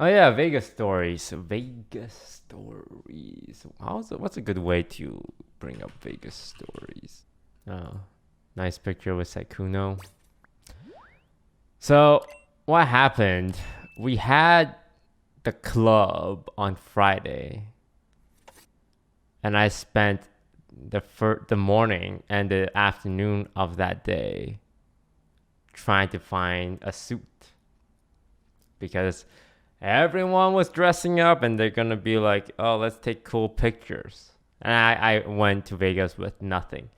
Oh yeah, Vegas stories. Vegas stories. What's a good way to bring up Vegas stories? Oh, nice picture with Sykkuno. So what happened? We had the club on Friday, and I spent the morning and the afternoon of that day trying to find a suit because everyone was dressing up and they're gonna be like, oh, let's take cool pictures. And I went to Vegas with nothing.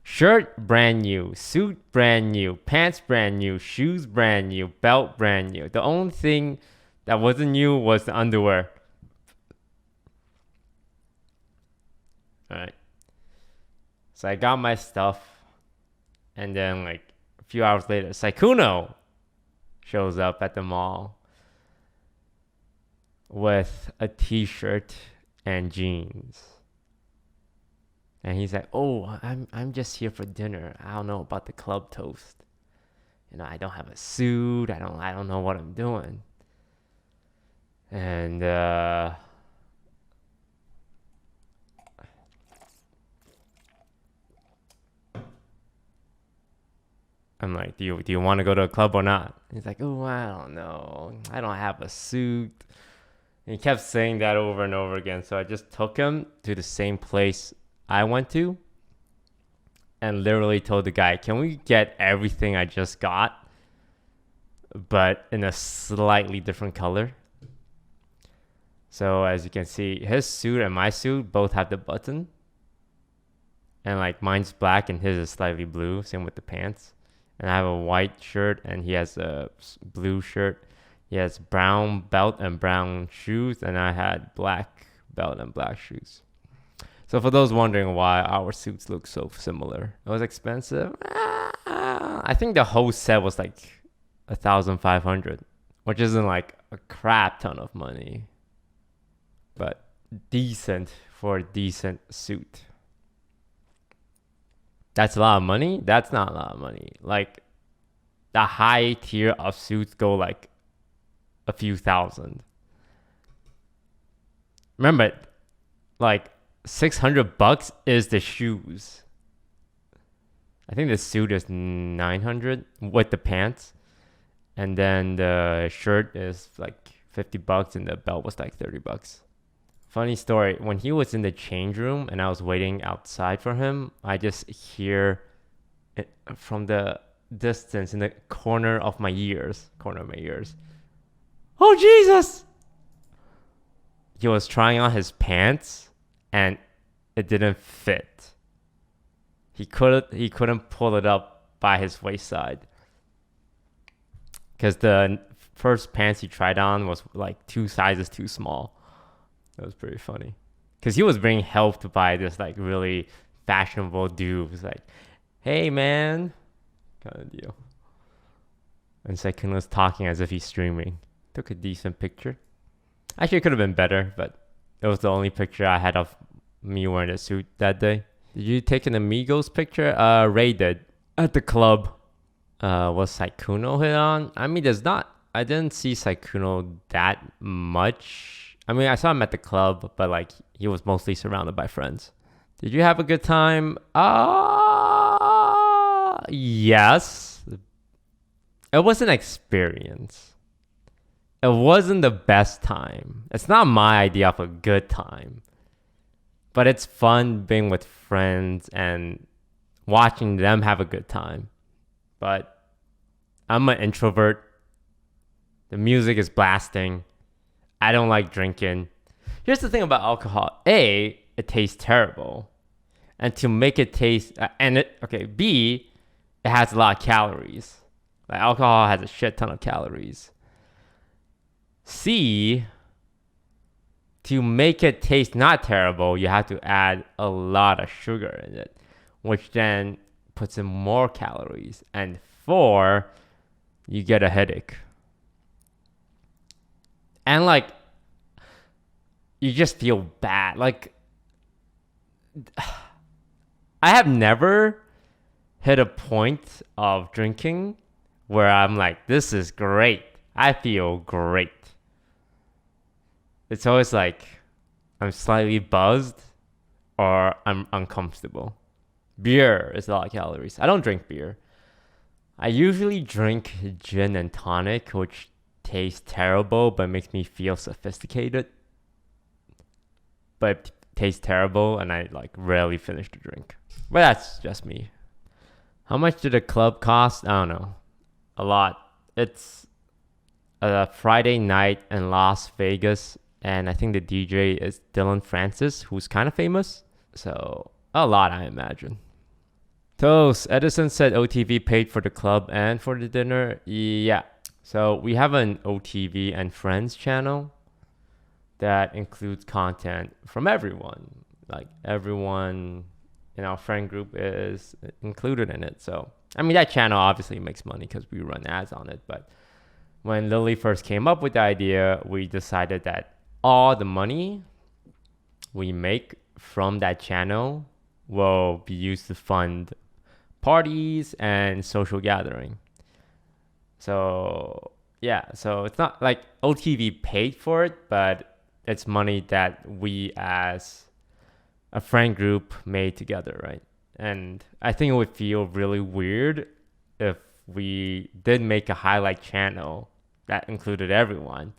Shirt brand new, suit brand new, pants brand new, shoes brand new, belt brand new. The only thing that wasn't new was the underwear. Alright. So I got my stuff, and then like a few hours later, Sykkuno shows up at the mall with a t-shirt and jeans. And he's like, "Oh, I'm just here for dinner. I don't know about the club toast. I don't have a suit. I don't know what I'm doing." And I'm like, "Do you want to go to a club or not?" He's like, "Oh, I don't know. I don't have a suit." And he kept saying that over and over again. So I just took him to the same place I went to and literally told the guy, "Can we get everything I just got, but in a slightly different color?" So as you can see, his suit and my suit both have the button. And like mine's black and his is slightly blue. Same with the pants. And I have a white shirt and he has a blue shirt. He has brown belt and brown shoes, and I had black belt and black shoes. So for those wondering why our suits look so similar, it was expensive. I think the whole set was like 1,500, which isn't like a crap ton of money, but decent for a decent suit. That's a lot of money? That's not a lot of money. Like the high tier of suits go like a few thousand. Remember, like $600 is the shoes. I think the suit is 900 with the pants, and then the shirt is like $50, and the belt was like $30. Funny story. When he was in the change room and I was waiting outside for him, I just hear it from the distance in the corner of my ears. "Oh, Jesus!" He was trying on his pants and it didn't fit. He couldn't pull it up by his waist side. Because the first pants he tried on was like 2 sizes too small. That was pretty funny. Because he was bringing help to buy this like really fashionable dude. He was like, "Hey man," kind of deal. And Sykkuno was talking as if he's streaming. Took a decent picture. Actually, it could have been better, but it was the only picture I had of me wearing a suit that day. Did you take an Amigos picture? Ray did. At the club. Was Sykkuno hit on? I mean, I didn't see Sykkuno that much. I mean, I saw him at the club, but like he was mostly surrounded by friends. Did you have a good time? Yes. It was an experience. It wasn't the best time. It's not my idea of a good time. But it's fun being with friends and watching them have a good time. But I'm an introvert. The music is blasting. I don't like drinking. Here's the thing about alcohol. A, it tastes terrible. And to make it taste, B, it has a lot of calories. Like alcohol has a shit ton of calories. C, to make it taste not terrible, you have to add a lot of sugar in it, which then puts in more calories. And 4, you get a headache. And like, you just feel bad. Like, I have never hit a point of drinking where I'm like, this is great. I feel great. it's always like I'm slightly buzzed or I'm uncomfortable. Beer is a lot of calories. I don't drink beer. I usually drink gin and tonic, which tastes terrible but makes me feel sophisticated. But it tastes terrible, and I like rarely finish the drink. But that's just me. How much did a club cost? I don't know. A lot. It's a Friday night in Las Vegas, and I think the DJ is Dylan Francis, who's kind of famous. So a lot, I imagine. Toast. Edison said OTV paid for the club and for the dinner. Yeah. So we have an OTV and Friends channel that includes content from everyone. Like everyone in our friend group is included in it. So, I mean, that channel obviously makes money because we run ads on it. But when Lily first came up with the idea, we decided that all the money we make from that channel will be used to fund parties and social gathering. So yeah, so it's not like OTV paid for it, but it's money that we as a friend group made together, right? And I think it would feel really weird if we did make a highlight channel that included everyone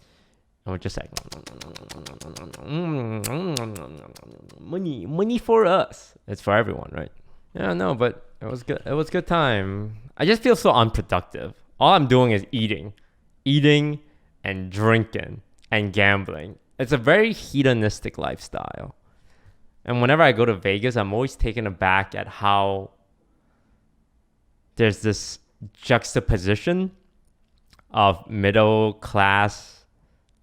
and we're just like money for us. It's for everyone, right? Yeah, no, but it was good. It was a good time. I just feel so unproductive. All I'm doing is eating and drinking and gambling. It's a very hedonistic lifestyle. And whenever I go to Vegas, I'm always taken aback at how there's this juxtaposition of middle class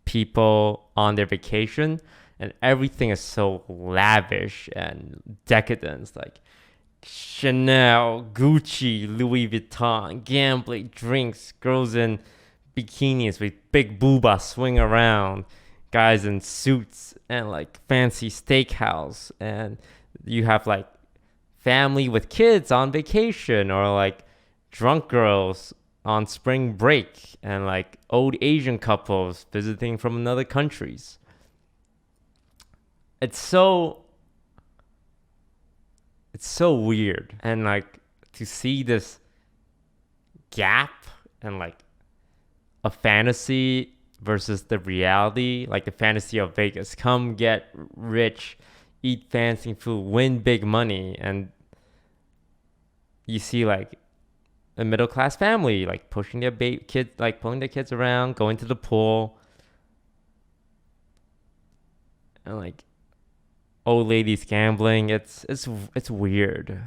people on their vacation, and everything is so lavish and decadent. Like Chanel, Gucci, Louis Vuitton, gambling, drinks, girls in bikinis with big booba swing around, guys in suits and like fancy steakhouse, and you have like family with kids on vacation, or like drunk girls on spring break, and like old Asian couples visiting from another countries. It's so weird, and like to see this gap and like a fantasy versus the reality, like the fantasy of Vegas, come get rich, eat fancy food, win big money, and you see like a middle class family like pushing their kids, like pulling their kids around, going to the pool, and like old ladies gambling. It's weird.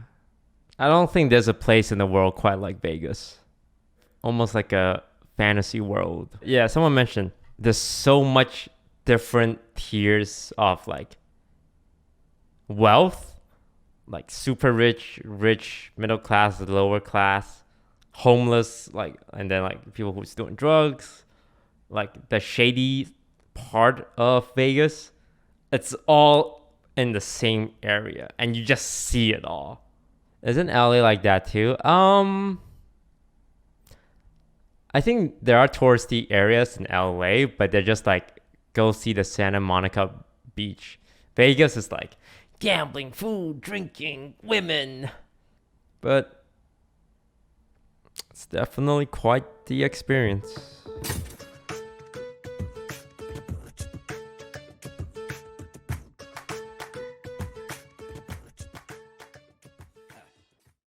I don't think there's a place in the world quite like Vegas. Almost like a fantasy world. Yeah, someone mentioned there's so much different tiers of like wealth, like super rich, middle class, lower class, homeless, like, and then like people who's doing drugs, like the shady part of Vegas. It's all in the same area, and you just see it all. Isn't LA like that too? I think there are touristy areas in LA, but they're just like, go see the Santa Monica beach. Vegas is like gambling, food, drinking, women. But it's definitely quite the experience.